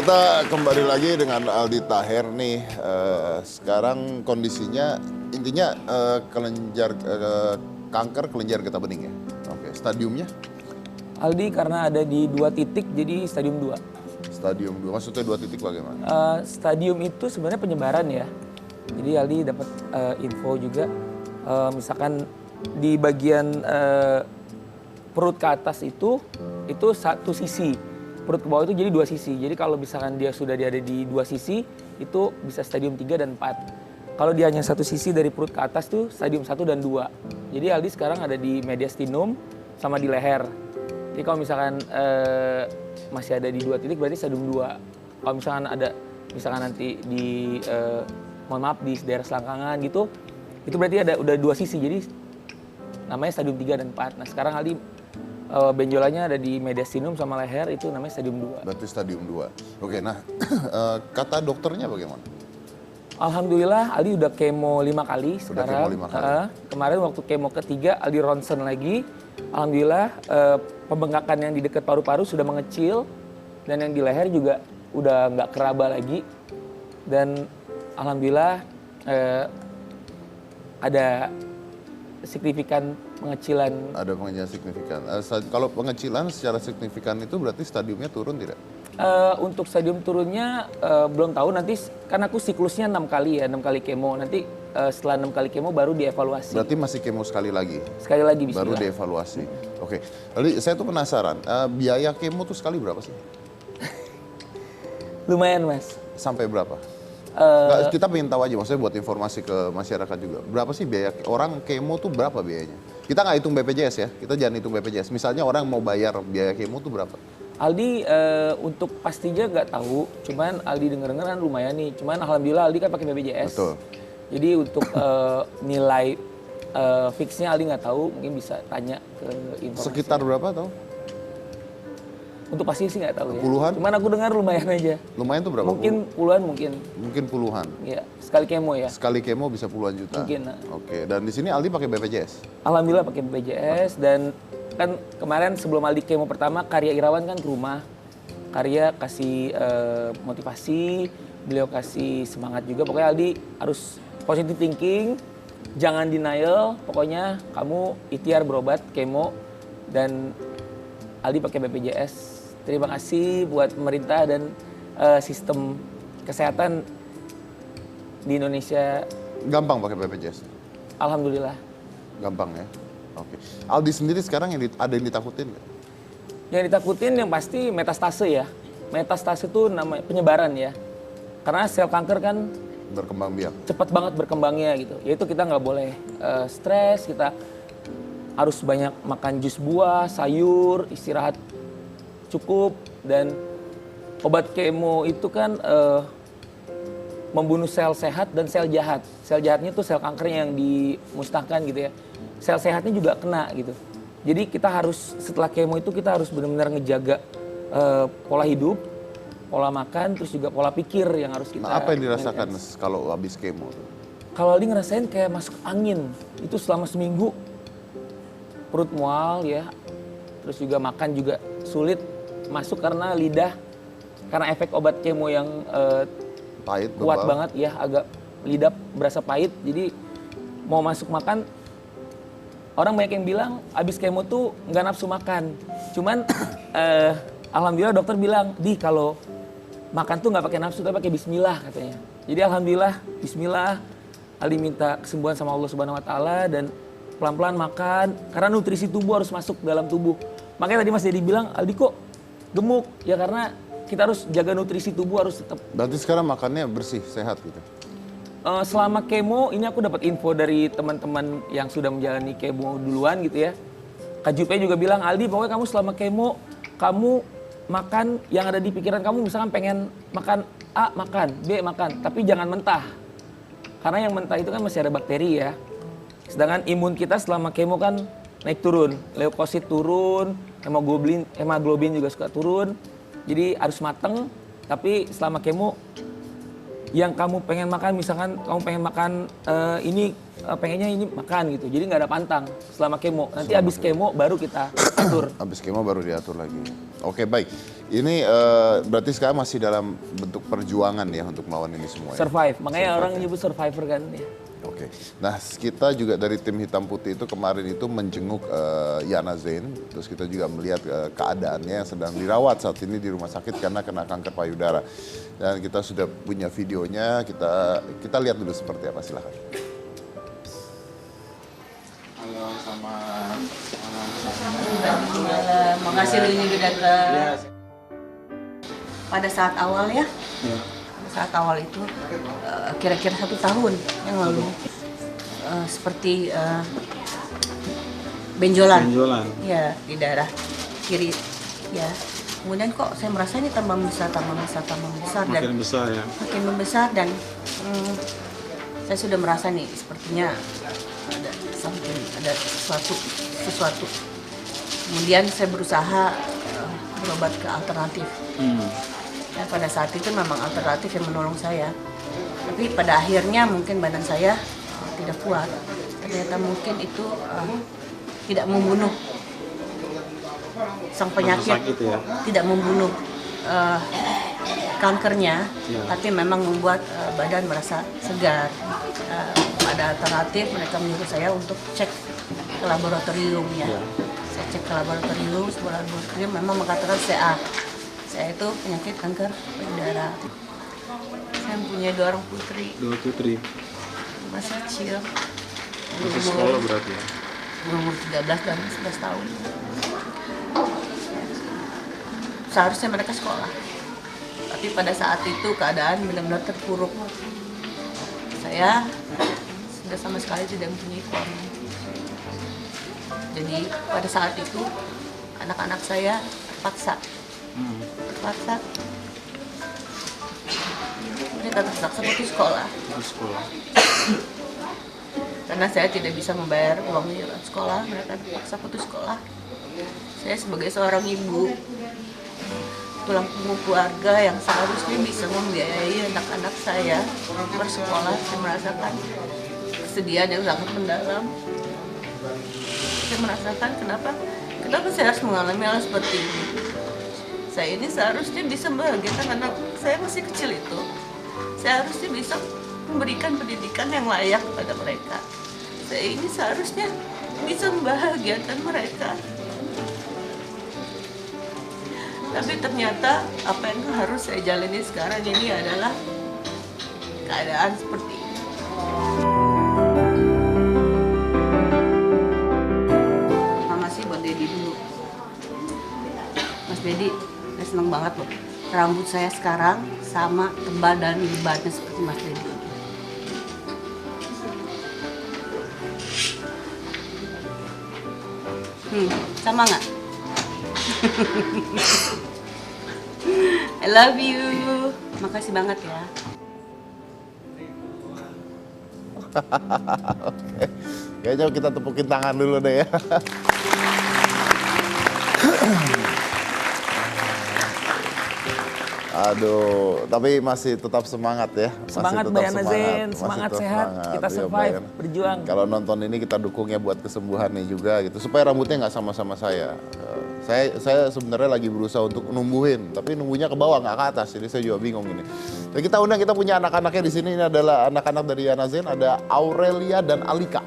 kita kembali lagi dengan Aldi Taher nih. Sekarang kondisinya intinya kanker kelenjar getah bening ya. Oke, stadiumnya? Aldi karena ada di 2 titik jadi stadium 2. Stadium 2, maksudnya 2 titik bagaimana? Stadium itu sebenarnya penyebaran ya. Jadi Aldi dapat info juga, misalkan di bagian perut ke atas itu satu sisi. Perut ke bawah itu jadi 2 sisi. Jadi kalau misalkan dia sudah ada di 2 sisi, itu bisa stadium 3 dan 4. Kalau dia hanya satu sisi dari perut ke atas tuh stadium 1 dan 2. Jadi Aldi sekarang ada di mediastinum sama di leher. Jadi kalau misalkan masih ada di 2 titik berarti stadium 2. Kalau misalkan nanti di mohon maaf di daerah selangkangan gitu, itu berarti udah 2 sisi. Jadi namanya stadium 3 dan 4. Nah, sekarang Aldi benjolannya ada di mediastinum sama leher, itu namanya stadium 2. Berarti stadium 2. Oke, nah kata dokternya bagaimana? Alhamdulillah Aldi udah kemo 5 kali sekarang. Kemo 5 kali. Kemarin waktu kemo ketiga Aldi ronsen lagi. Alhamdulillah pembengkakan yang di dekat paru-paru sudah mengecil dan yang di leher juga udah nggak keraba lagi. Dan alhamdulillah ada signifikan pengecilan. Ada pengecilan signifikan. Kalau pengecilan secara signifikan itu berarti stadiumnya turun tidak? Untuk stadium turunnya belum tahu, nanti kan aku siklusnya 6 kali ya, 6 kali kemo. Nanti setelah 6 kali kemo baru dievaluasi. Berarti masih kemo sekali lagi? Sekali lagi bismillah. Baru dievaluasi. Oke. Lalu saya tuh penasaran, biaya kemo tuh sekali berapa sih? Lumayan Mas. Sampai berapa? Nggak, kita pengen tahu aja, maksudnya buat informasi ke masyarakat juga. Berapa sih biaya orang kemo tuh berapa biayanya? Kita nggak hitung BPJS ya, kita jangan hitung BPJS. Misalnya orang mau bayar biaya kemo tuh berapa? Aldi untuk pastinya nggak tahu, cuman Aldi denger-denger kan lumayan nih. Cuman alhamdulillah Aldi kan pakai BPJS. Betul. Jadi untuk nilai fixnya Aldi nggak tahu, mungkin bisa tanya ke informasi. Sekitar berapa tahu? Untuk pasti sih nggak tahu ya. Puluhan? Cuman aku dengar lumayan aja. Lumayan tuh berapa? Mungkin puluhan mungkin. Mungkin puluhan. Ya, sekali kemo ya. Sekali kemo bisa puluhan juta. Mungkin. Oke, dan di sini Aldi pakai BPJS. Alhamdulillah pakai BPJS dan kan kemarin sebelum Aldi kemo pertama Karya Irawan kan ke rumah. Karya kasih motivasi, beliau kasih semangat juga. Pokoknya Aldi harus positive thinking, jangan denial. Pokoknya kamu ikhtiar berobat, kemo, dan Aldi pakai BPJS. Terima kasih buat pemerintah dan sistem kesehatan di Indonesia. Gampang pakai BPJS? Alhamdulillah. Gampang ya? Oke. Aldi sendiri sekarang ada yang ditakutin nggak? Yang ditakutin yang pasti metastase ya. Metastase itu namanya penyebaran ya. Karena sel kanker kan Berkembang biak. cepat banget berkembangnya gitu. Yaitu kita nggak boleh stres, kita harus banyak makan jus buah, sayur, istirahat cukup, dan obat kemo itu kan membunuh sel sehat dan sel jahat. Sel jahatnya tuh sel kankernya yang dimusnahkan gitu ya. Sel sehatnya juga kena gitu. Jadi kita harus setelah kemo itu kita harus benar-benar ngejaga pola hidup, pola makan, terus juga pola pikir yang harus kita. Nah, apa yang dirasakan kalau habis kemo? Kalau Aldi ngerasain kayak masuk angin. Itu selama seminggu perut mual ya. Terus juga makan juga sulit masuk karena lidah, karena efek obat kemo yang Pahit, kuat bebal. banget ya, agak lidah berasa pahit. Jadi mau masuk makan, orang banyak yang bilang abis kemo tuh nggak nafsu makan. Cuman alhamdulillah dokter bilang, di kalau makan tuh nggak pakai nafsu tapi pakai bismillah katanya. Jadi alhamdulillah bismillah, Aldi minta kesembuhan sama Allah Subhanahu Wa Taala dan pelan-pelan makan karena nutrisi tubuh harus masuk dalam tubuh. Makanya tadi Mas Dedi bilang, Aldi kok gemuk? Ya karena kita harus jaga nutrisi tubuh, harus tetap. Berarti sekarang makannya bersih, sehat gitu? Selama kemo, ini aku dapat info dari teman-teman yang sudah menjalani kemo duluan gitu ya. Kak Jupe juga bilang, Aldi pokoknya kamu selama kemo, kamu makan yang ada di pikiran kamu, misalkan pengen makan A, makan, B, makan. Tapi jangan mentah. Karena yang mentah itu kan masih ada bakteri ya. Sedangkan imun kita selama kemo kan naik turun, leukosit turun, hemoglobin juga suka turun. Jadi harus mateng, tapi selama kemo yang kamu pengen makan, misalkan kamu pengen makan pengennya ini makan gitu. Jadi nggak ada pantang selama kemo. Nanti habis kemo baru kita atur. Habis kemo baru diatur lagi. Oke, baik. Ini berarti sekarang masih dalam bentuk perjuangan ya untuk melawan ini semua ya? Survive. Makanya orang nyebut survivor kan ya. Oke. Nah, kita juga dari tim Hitam Putih itu kemarin itu menjenguk Yana Zain. Terus kita juga melihat keadaannya yang sedang dirawat saat ini di rumah sakit karena kena kanker payudara. Dan kita sudah punya videonya, kita lihat dulu seperti apa, silahkan. Halo, sama Makasih ini udah datang. Pada saat awal ya, pada saat awal itu kira-kira 1 tahun yang lalu seperti benjolan, ya di daerah kiri, ya. Kemudian kok saya merasa ini tambah besar dan makin besar ya. makin membesar dan saya sudah merasa nih sepertinya ada ada sesuatu. Kemudian saya berusaha berobat ke alternatif. Ya, pada saat itu memang alternatif yang menolong saya. Tapi pada akhirnya mungkin badan saya tidak kuat. Ternyata mungkin itu tidak membunuh sang penyakit, ya? Tidak membunuh kankernya, tapi memang membuat badan merasa segar. Ada alternatif, mereka menyuruh saya untuk cek ke laboratorium ya. Saya cek ke laboratorium, sebuah laboratorium memang mengatakan CA. CA itu penyakit kanker payudara. Saya mempunyai 2 orang putri. 2 putri. Masih kecil. Masih sekolah berarti ya? Umur 13 dan 11 tahun. Seharusnya mereka sekolah. Tapi pada saat itu keadaan benar-benar terpuruk. Saya sudah sama sekali tidak mempunyai uang. Jadi pada saat itu anak-anak saya terpaksa. Mereka terpaksa putus sekolah. Karena saya tidak bisa membayar uang iuran sekolah, mereka terpaksa putus sekolah. Saya sebagai seorang ibu, tulang punggung keluarga yang seharusnya bisa membiayai anak-anak saya bersekolah, saya merasakan kesedihan yang sangat mendalam. Saya merasakan kenapa saya harus mengalami hal seperti ini. Saya ini seharusnya bisa membahagiakan anak saya masih kecil itu. Saya harusnya bisa memberikan pendidikan yang layak kepada mereka. Saya ini seharusnya bisa membahagiakan mereka. Tapi ternyata apa yang harus saya jalani sekarang ini adalah keadaan seperti ini. Mama sih buat Dedi dulu. Mas Dedi, saya seneng banget loh. Rambut saya sekarang sama tebal dan lebatnya seperti Mas Dedi. Sama nggak? I love you. Makasih banget ya. Oke. Kayaknya kita tepukin tangan dulu deh ya. Aduh, tapi masih tetap semangat ya. Semangat Mbak Yana Zain, semangat sehat, kita survive, berjuang. Kalau nonton ini kita dukungnya buat kesembuhannya juga gitu, supaya rambutnya nggak sama-sama saya. Saya sebenarnya lagi berusaha untuk numbuhin, tapi numbuhnya ke bawah nggak ke atas, jadi saya juga bingung ini. Dan kita undang, kita punya anak-anaknya di sini. Ini adalah anak-anak dari Yana Zain, ada Aurelia dan Alika.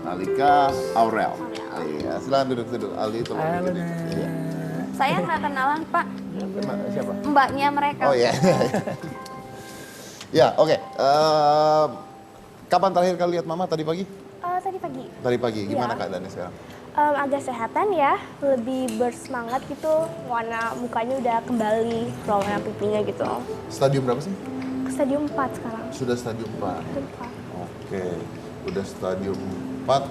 Alika, Aurel. Iya, silakan duduk. Ali itu. Iya. Saya nggak kenalan, Pak. Siapa? Mbaknya mereka. Oh iya. Ya, oke. Kapan terakhir kali lihat Mama tadi pagi? Tadi pagi. Tadi pagi. Gimana Iya. keadaannya sekarang? Agak sehatan ya, lebih bersemangat gitu. Warna mukanya udah kembali, warna pipinya gitu. Stadium berapa sih? Stadium 4 sekarang. Sudah stadium 4. Stadium 4. Oke. Udah stadium 4.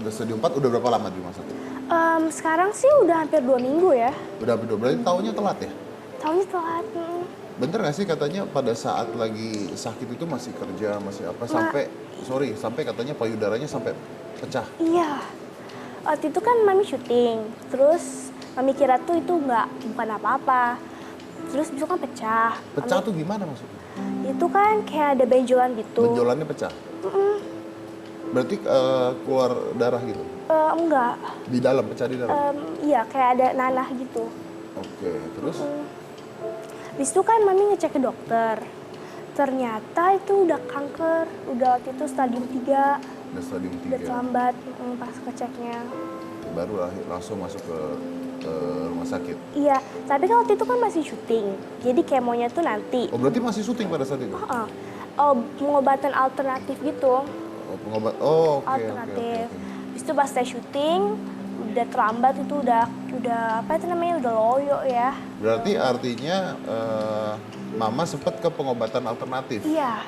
Udah stadium 4 udah berapa lama di rumah sakit? Sekarang sih udah hampir 2 minggu ya. Udah hampir 2, berarti tahunnya telat ya? Tahunnya telat. Bener gak sih katanya pada saat lagi sakit itu masih kerja, masih apa, sampai katanya payudaranya sampai Pecah. Iya. Waktu itu kan mami syuting, terus mami kira tuh itu bukan apa-apa. Terus besok kan pecah. Pecah tuh gimana maksudnya? Itu kan kayak ada benjolan gitu. Benjolannya pecah? Berarti keluar darah gitu? Enggak. Di dalam, pecah di dalam? Iya, kayak ada nanah gitu. Oke, terus? Habis itu kan mami ngecek ke dokter. Ternyata itu udah kanker, udah waktu itu stadium 3. Udah stadium 3. Udah terlambat pas ngeceknya. Baru langsung masuk ke rumah sakit? Iya, tapi kan waktu itu kan masih syuting. Jadi kemonya tuh nanti. Oh, berarti masih syuting pada saat itu? Pengobatan alternatif gitu. Oh, oke. Alternatif. Habis itu pas saya syuting, udah terlambat itu udah apa itu namanya, udah loyo ya. Berarti artinya Mama sempat ke pengobatan alternatif? Iya.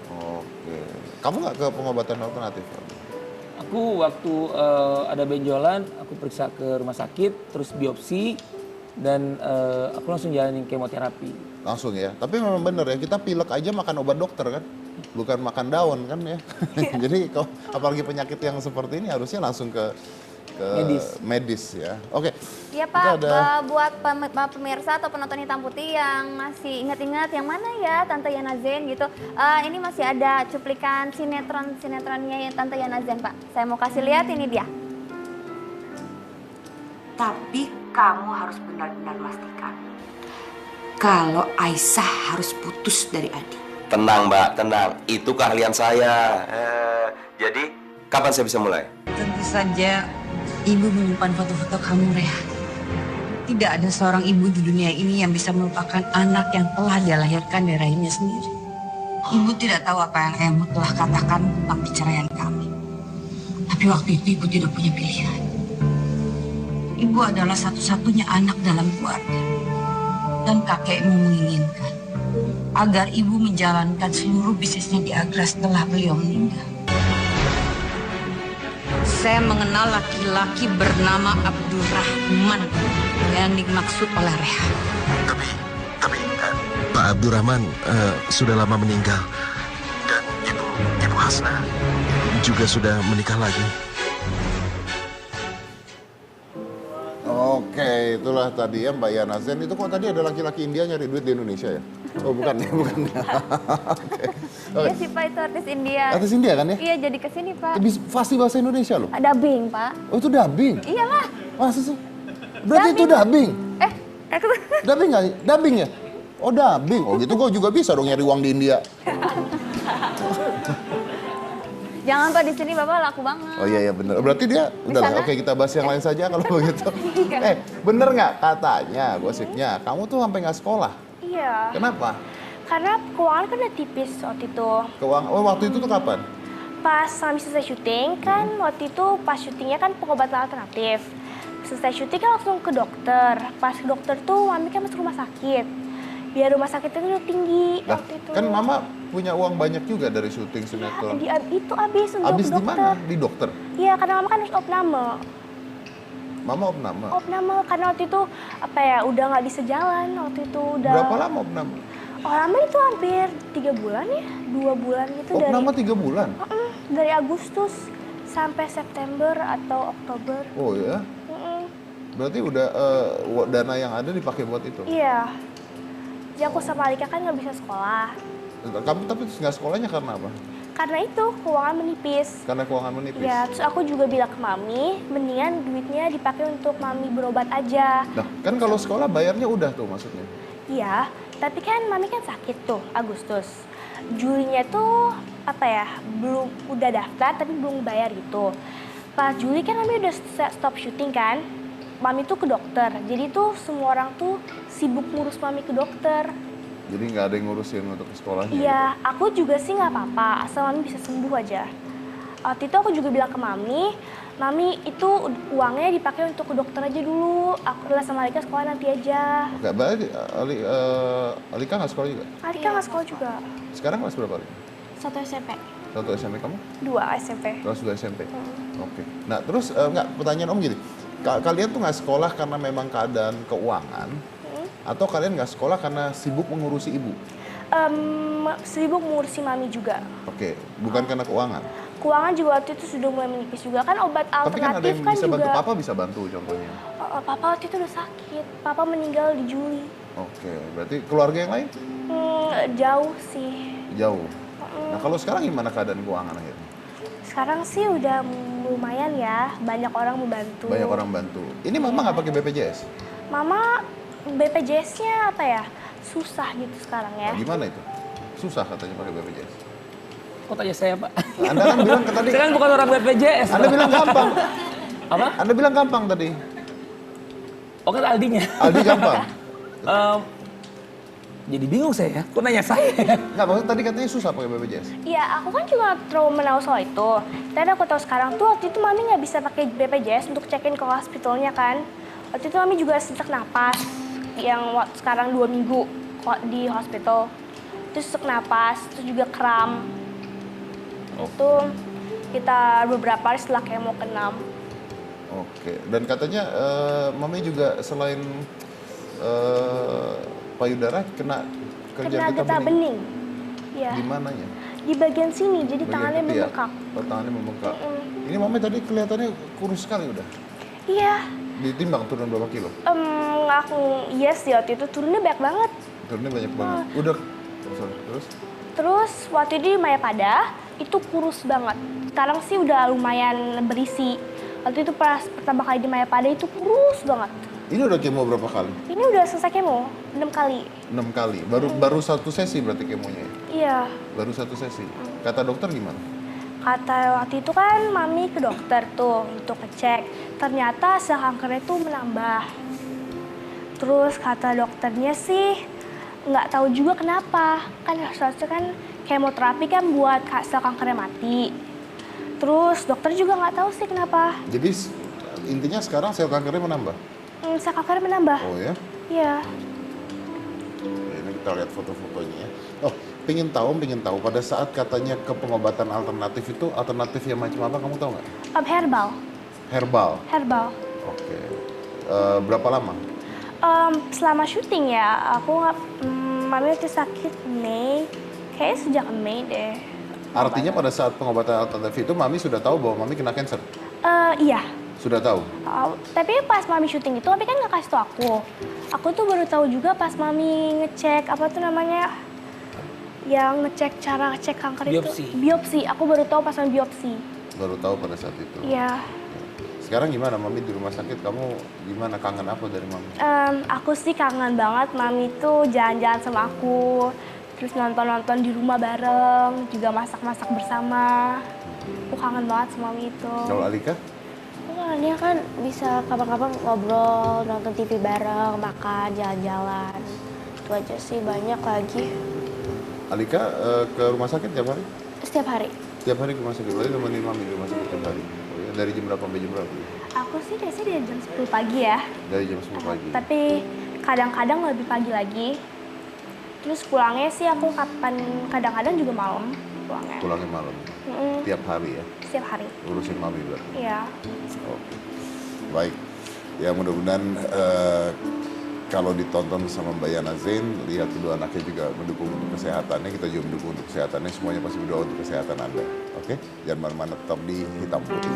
Oke. Kamu nggak ke pengobatan alternatif? Aku waktu ada benjolan, aku periksa ke rumah sakit, terus biopsi, dan aku langsung jalanin kemoterapi. Langsung ya? Tapi memang bener ya, kita pilek aja makan obat dokter kan? Bukan makan daun kan ya? Jadi apalagi penyakit yang seperti ini harusnya langsung ke medis ya. Oke. Iya Pak, buat pemirsa atau penonton hitam putih yang masih ingat-ingat yang mana ya Tante Yana Zain gitu. Ini masih ada cuplikan sinetronnya Tante Yana Zain Pak. Saya mau kasih lihat, ini dia. Tapi kamu harus benar-benar pastikan kalau Aisyah harus putus dari Adi. Tenang Mbak, tenang. Itu keahlian saya. Jadi kapan saya bisa mulai? Tentu saja Ibu menyimpan foto-foto kamu, Reha. Tidak ada seorang ibu di dunia ini yang bisa melupakan anak yang telah dia lahirkan dari rahimnya sendiri. Ibu tidak tahu apa yang Emu telah katakan tentang perceraian kami. Tapi waktu itu Ibu tidak punya pilihan. Ibu adalah satu-satunya anak dalam keluarga. Dan kakekmu menginginkan agar Ibu menjalankan seluruh bisnisnya di Agra setelah beliau meninggal. Saya mengenal laki-laki bernama Abdurrahman yang dimaksud oleh Reha. Tapi Pak Abdurrahman sudah lama meninggal dan Ibu Hasna juga sudah menikah lagi. Oke, itulah tadi ya Mbak Yana Zain. Itu kok tadi ada laki-laki India nyari duit di Indonesia ya? Oh bukan ya, bukan ya. Oke. Iya sih Pak, itu artis India. Artis India kan ya? Iya, jadi kesini Pak. Fasih bahasa Indonesia loh? Dubbing Pak. Oh itu dubbing? Iyalah. Masa sih? Berarti itu dubbing? Aku... Dubbing nggak? Dubbing ya? Oh dubbing, oh gitu gue juga bisa dong nyari uang di India. Jangan Pak, di sini Bapak laku banget. Oh iya bener. Berarti dia udah oke, kita bahas yang lain saja kalau begitu. Bener nggak katanya gosipnya kamu tuh sampai nggak sekolah? Iya. Kenapa? Karena keuangan kan udah tipis waktu itu. Waktu itu tuh kapan? Pas kami selesai syuting kan, waktu itu pas syutingnya kan pengobatan alternatif. Selesai syuting kan langsung ke dokter. Pas ke dokter tuh mami kan masuk rumah sakit. Biar rumah sakitnya tuh udah tinggi waktu itu. Kan mama punya uang banyak juga dari syuting sinetron. Itu habis untuk Habis di dokter. mana? Di dokter? Iya, karena mama kan harus opname. Mama opname? Opname, karena waktu itu apa ya, udah nggak bisa jalan waktu itu udah. Berapa lama opname? Lama itu hampir 3 bulan ya, 2 bulan gitu. Opname 3 bulan? Dari Agustus sampai September atau Oktober. Oh ya? Berarti udah dana yang ada dipakai buat itu? Iya. Jadi aku sama Alika kan nggak bisa sekolah. Kamu tapi nggak sekolahnya karena apa? Karena itu keuangan menipis. Karena keuangan menipis? Ya, terus aku juga bilang ke Mami, mendingan duitnya dipakai untuk Mami berobat aja. Nah, kan kalau sekolah bayarnya udah tuh maksudnya? Iya, tapi kan Mami kan sakit tuh Agustus. Julinya tuh apa ya, belum udah daftar tapi belum bayar gitu. Pas Juli kan Mami udah stop syuting kan. Mami tuh ke dokter, jadi tuh semua orang tuh sibuk ngurus Mami ke dokter. Jadi nggak ada yang ngurusin untuk ke sekolahnya? Iya, aku juga sih nggak apa-apa, asal Mami bisa sembuh aja. Waktu itu aku juga bilang ke Mami itu uangnya dipakai untuk ke dokter aja dulu. Aku sama Alika sekolah nanti aja. Oke, berarti Alika nggak sekolah juga? Alika nggak sekolah juga. Sekarang kelas berapa? 1 SMP. 1 SMP kamu? 2 SMP. Kelas 2 SMP? Oke. Nah terus pertanyaan Om gini. Kalian tuh nggak sekolah karena memang keadaan keuangan, atau kalian nggak sekolah karena sibuk mengurusi ibu? Sibuk mengurusi Mami juga. Oke, bukan karena keuangan? keuangan juga waktu itu sudah mulai menipis juga kan, obat Tapi kan ada alternatif yang kan bisa juga. bantu, papa bisa bantu contohnya. Papa waktu itu udah sakit, papa meninggal di Juli. Oke, berarti keluarga yang lain Jauh sih. jauh. Nah kalau sekarang gimana keadaan keuangan akhirnya? Sekarang sih udah lumayan ya, banyak orang membantu. Banyak orang bantu. Ini mama nggak pakai BPJS? Mama BPJS-nya apa ya, susah gitu sekarang ya. Nah, gimana itu? Susah katanya pakai BPJS. Kok tanya saya, Pak? Anda kan bilang tadi. Saya kan bukan orang BPJS. Anda bilang gampang. Apa? Anda bilang gampang tadi. Oh kan Aldinya. Aldi gampang. Jadi bingung saya, kok nanya saya? Nggak, maksudnya tadi katanya susah pakai BPJS. Iya, aku kan juga terlalu menahu soal itu. Tapi aku tahu sekarang tuh waktu itu mami nggak bisa pakai BPJS untuk check-in ke hospitalnya kan. Waktu itu mami juga sesak napas, yang sekarang 2 minggu di hospital. Terus sesak napas, terus juga kram. Itu kita beberapa hari setelah kemo ke-6. Oke, dan katanya mami juga selain payudara kena Getah bening. Iya. Di mananya? Di bagian sini, jadi Bagian tangannya ketiak. membengkak. Oh, tangannya membengkak. Ini mami tadi kelihatannya kurus sekali udah. Iya. Ditimbang turun berapa kilo? Iya sih waktu itu turunnya banyak banget. Turunnya banyak banget. Udah, terus? Terus waktu itu di Mayapada itu kurus banget. Sekarang sih udah lumayan berisi. Waktu itu pas pertama kali di Mayapada itu kurus banget. Ini udah kemo berapa kali? Ini udah selesai kemo 6 kali. 6 kali. Baru satu sesi berarti kemonya ya? Iya. Baru satu sesi. Kata dokter gimana? Kata waktu itu kan mami ke dokter tuh untuk ngecek. Ternyata sel kankernya tuh menambah. Terus kata dokternya sih nggak tahu juga kenapa. Kan harusnya kan kemoterapi kan buat sel kankernya mati. Terus dokter juga nggak tahu sih kenapa. Jadi intinya sekarang sel kankernya menambah? Sel kankernya menambah. Oh ya? Iya. Ini kita lihat foto-fotonya ya. Oh, pengen tahu pada saat katanya ke pengobatan alternatif itu alternatif yang macam apa kamu tahu nggak? Herbal. Herbal. Herbal. Oke. Berapa lama? Selama syuting ya, aku mami waktu sakit Mei, kayaknya sejak Mei deh. Artinya pada saat pengobatan alternatif itu mami sudah tahu bahwa mami kena cancer? Iya. Sudah tahu? Tapi pas mami syuting itu, mami kan nggak kasih tau aku. Aku tuh baru tahu juga pas mami ngecek, apa tuh namanya, yang ngecek cara ngecek kanker Biopsi. itu. Biopsi. Aku baru tahu pas mami biopsi. Baru tahu pada saat itu? Iya. Sekarang gimana mami di rumah sakit, kamu gimana, kangen apa dari mami? Aku sih kangen banget mami tuh jalan-jalan sama aku. Terus nonton-nonton di rumah bareng, juga masak-masak bersama. Aku kangen banget sama mami itu. Kalau Alika? Dia kan bisa kapan-kapan ngobrol, nonton TV bareng, makan, jalan-jalan. Itu aja sih, banyak lagi. Alika ke rumah sakit tiap hari? Setiap hari. Tiap hari ke rumah sakit, berarti nemenin mami di rumah sakit tiap hari? Oh, ya. Dari jam berapa sampai jam berapa? Aku sih biasanya dari jam 10 pagi ya. Dari jam 10 pagi? Tapi kadang-kadang lebih pagi lagi. Terus pulangnya sih aku kadang-kadang juga malam pulangnya. Pulangnya malam? Tiap hari ya? Setiap hari. Urusin mami berarti? Iya. Oke. Baik. Ya mudah-mudahan kalau ditonton sama Mbak Yana Zain, lihat kedua anaknya juga mendukung untuk kesehatannya, kita juga mendukung untuk kesehatannya, semuanya pasti berdoa untuk kesehatan Anda. Oke? Jangan mana-mana, tetap di Hitam Putih.